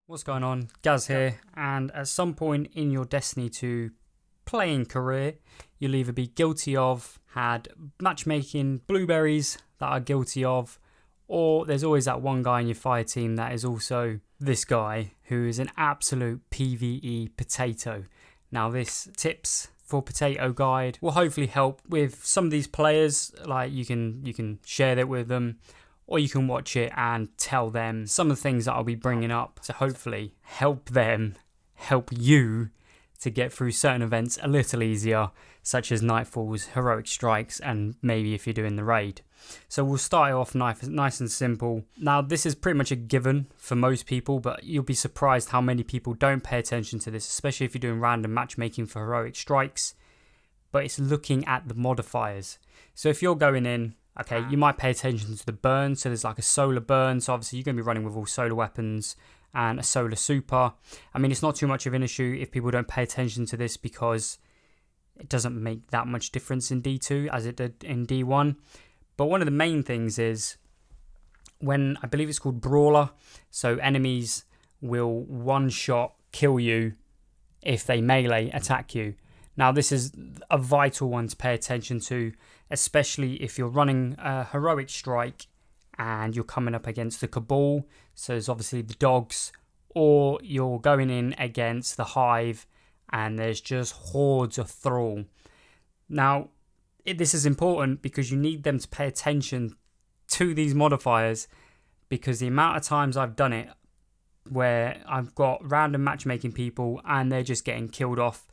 What's going on? Gaz here, and at some point in your Destiny 2 playing career, you'll either be guilty of, had matchmaking blueberries that are guilty of, or there's always that one guy in your fire team that is also this guy who is an absolute PvE potato. Now this tips for potato guide will hopefully help with some of these players. Like you can share that with them, or you can watch it and tell them some of the things that I'll be bringing up to hopefully help them, help you to get through certain events a little easier, such as Nightfalls, Heroic Strikes, and maybe if you're doing the raid. So we'll start it off nice and simple. Now this is pretty much a given for most people, but you'll be surprised how many people don't pay attention to this, especially if you're doing random matchmaking for Heroic Strikes, but it's looking at the modifiers. So if you're going in, okay, you might pay attention to the burn. So there's like a solar burn. So obviously you're going to be running with all solar weapons and a solar super. I mean, it's not too much of an issue if people don't pay attention to this because it doesn't make that much difference in D2 as it did in D1. But one of the main things is when, I believe it's called Brawler. So enemies will one-shot kill you if they melee attack you. Now this is a vital one to pay attention to, especially if you're running a Heroic Strike and you're coming up against the Cabal, so there's obviously the dogs, or you're going in against the Hive and there's just hordes of Thrall. Now this is important because you need them to pay attention to these modifiers, because the amount of times I've done it where I've got random matchmaking people and they're just getting killed off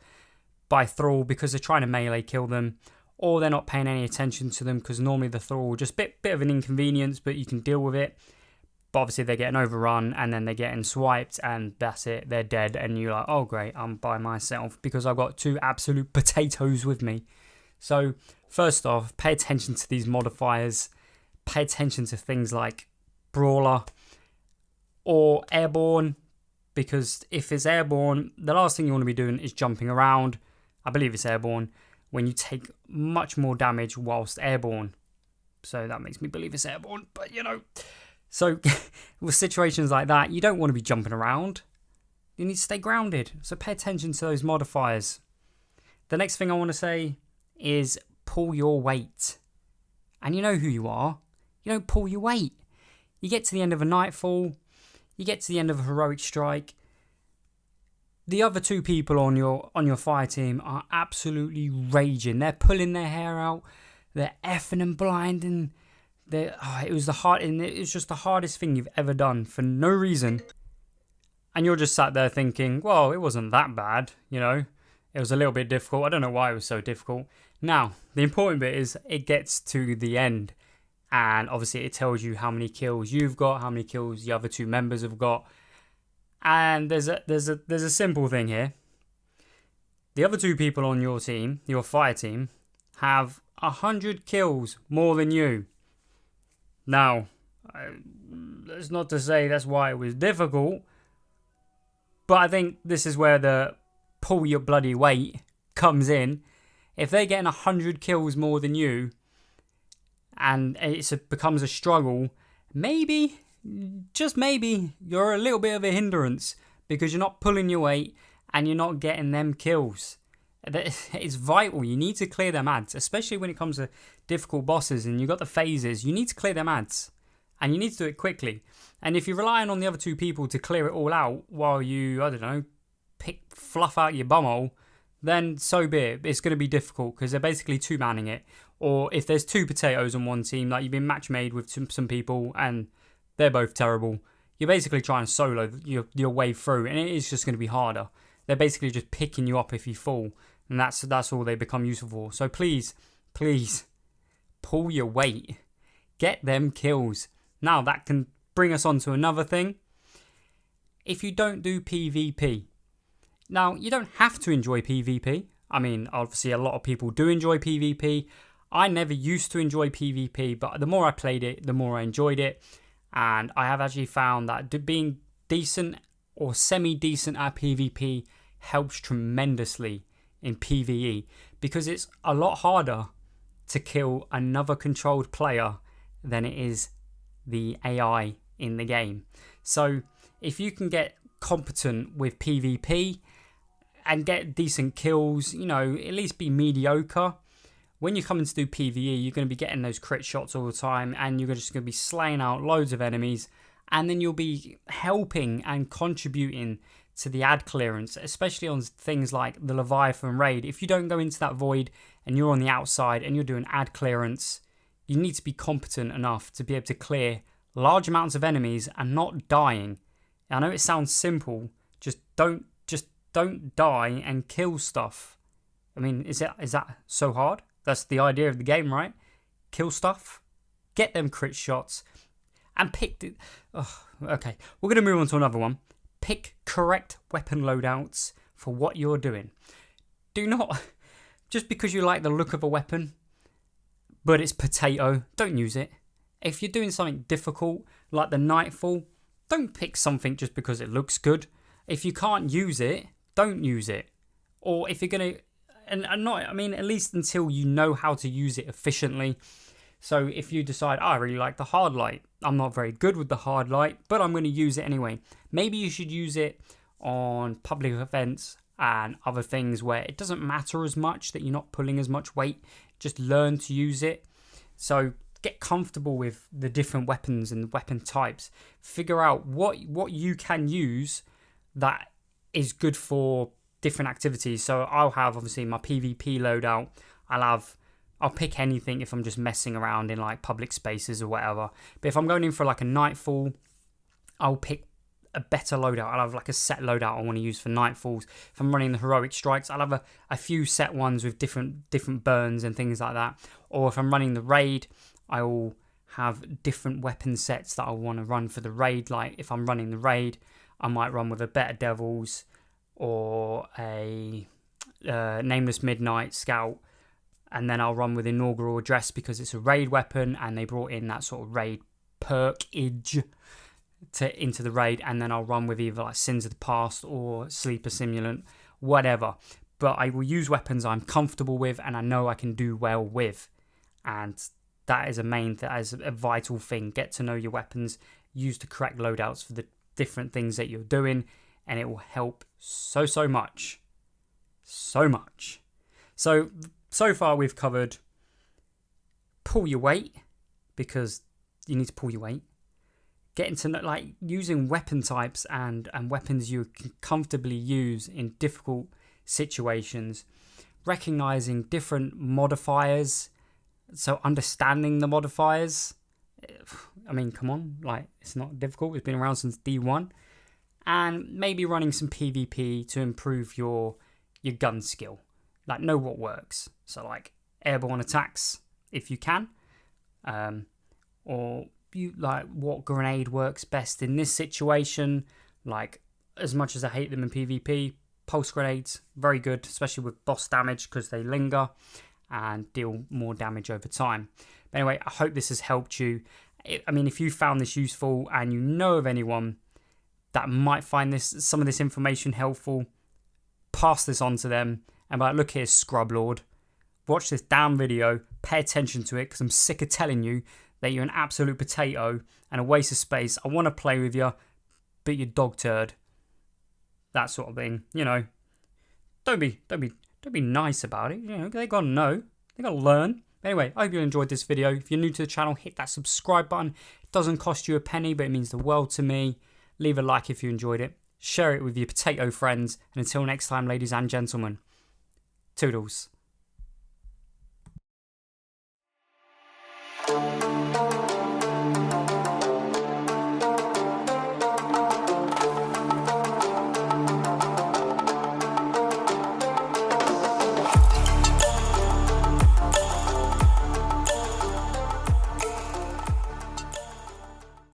by Thrall because they're trying to melee kill them, or they're not paying any attention to them because normally the Thrall just bit of an inconvenience, but you can deal with it. But obviously they're getting overrun and then they're getting swiped and that's it, they're dead, and you're like, oh great, I'm by myself because I've got two absolute potatoes with me. So first off, pay attention to these modifiers. Pay attention to things like Brawler or Airborne, because if it's Airborne, the last thing you want to be doing is jumping around. I believe it's Airborne, when you take much more damage whilst Airborne. So that makes me believe it's Airborne, but you know. So with situations like that, you don't want to be jumping around. You need to stay grounded. So pay attention to those modifiers. The next thing I want to say is pull your weight. And you know who you are. You don't pull your weight. You get to the end of a Nightfall, you get to the end of a Heroic Strike, the other two people on your fire team are absolutely raging. They're pulling their hair out. They're effing and blinding. It was just the hardest thing you've ever done for no reason. And you're just sat there thinking, well, it wasn't that bad, you know. It was a little bit difficult. I don't know why it was so difficult. Now, the important bit is it gets to the end. And obviously it tells you how many kills you've got, how many kills the other two members have got. And there's a simple thing here. The other two people on your team, your fire team, have 100 kills more than you. Now, that's not to say that's why it was difficult, but I think this is where the pull your bloody weight comes in. If they're getting 100 kills more than you, and it becomes a struggle, maybe, just maybe, you're a little bit of a hindrance because you're not pulling your weight and you're not getting them kills. It's vital. You need to clear them ads, especially when it comes to difficult bosses and you've got the phases. You need to clear them ads and you need to do it quickly. And if you're relying on the other two people to clear it all out while you, I don't know, fluff out your bumhole, then so be it. It's going to be difficult because they're basically two-manning it. Or if there's two potatoes on one team, like you've been match-made with some people and they're both terrible, you're basically trying to solo your way through, and it is just going to be harder. They're basically just picking you up if you fall, and that's all they become useful for. So please, pull your weight. Get them kills. Now that can bring us on to another thing. If you don't do PvP, now you don't have to enjoy PvP. I mean, obviously a lot of people do enjoy PvP. I never used to enjoy PvP, but the more I played it, the more I enjoyed it. And I have actually found that being decent or semi-decent at PvP helps tremendously in PvE, because it's a lot harder to kill another controlled player than it is the AI in the game. So if you can get competent with PvP and get decent kills, you know, at least be mediocre. When you're coming to do PvE, you're going to be getting those crit shots all the time, and you're just going to be slaying out loads of enemies, and then you'll be helping and contributing to the ad clearance, especially on things like the Leviathan raid. If you don't go into that void and you're on the outside and you're doing ad clearance, you need to be competent enough to be able to clear large amounts of enemies and not dying. I know it sounds simple, just don't die and kill stuff. I mean, is that so hard? That's the idea of the game, right? Kill stuff, get them crit shots, and pick the... Oh, okay, we're going to move on to another one. Pick correct weapon loadouts for what you're doing. Do not... Just because you like the look of a weapon, but it's potato, don't use it. If you're doing something difficult, like the Nightfall, don't pick something just because it looks good. If you can't use it, don't use it. Or if you're going to... And not, I mean, at least until you know how to use it efficiently. So if you decide, I really like the hard light, I'm not very good with the hard light, but I'm going to use it anyway. Maybe you should use it on public events and other things where it doesn't matter as much, that you're not pulling as much weight. Just learn to use it. So get comfortable with the different weapons and weapon types. Figure out what you can use that is good for different activities. So I'll have obviously my PvP loadout. I'll pick anything if I'm just messing around in like public spaces or whatever. But if I'm going in for like a Nightfall, I'll pick a better loadout. I'll have like a set loadout I want to use for Nightfalls. If I'm running the heroic strikes, I'll have a few set ones with different burns and things like that. Or if I'm running the raid, I'll have different weapon sets that I want to run for the raid. Like if I'm running the raid, I might run with a Better Devils or a Nameless Midnight Scout, and then I'll run with Inaugural Address because it's a raid weapon and they brought in that sort of raid perkage into the raid, and then I'll run with either like Sins of the Past or Sleeper Simulant, whatever. But I will use weapons I'm comfortable with and I know I can do well with, and that is a vital thing. Get to know your weapons, use the correct loadouts for the different things that you're doing, and it will help so much. So much. So far we've covered pull your weight, because you need to pull your weight. Getting to know, like, using weapon types and weapons you can comfortably use in difficult situations. Recognizing different modifiers. So understanding the modifiers. I mean, come on, like, it's not difficult. It's been around since D1. And maybe running some PvP to improve your gun skill. Like, know what works. So, like, airborne attacks, if you can. Or you like what grenade works best in this situation. Like, as much as I hate them in PvP, pulse grenades, very good, especially with boss damage because they linger and deal more damage over time. But anyway, I hope this has helped you. I mean, if you found this useful and you know of anyone that might find some of this information helpful, pass this on to them and be like, look here, Scrub Lord, watch this damn video, pay attention to it, because I'm sick of telling you that you're an absolute potato and a waste of space. I want to play with you, but you're dog turd. That sort of thing, you know. Don't be nice about it. You know, they gotta know, they gotta learn. Anyway, I hope you enjoyed this video. If you're new to the channel, hit that subscribe button. It doesn't cost you a penny, but it means the world to me. Leave a like if you enjoyed it. Share it with your potato friends. And until next time, ladies and gentlemen, Toodles.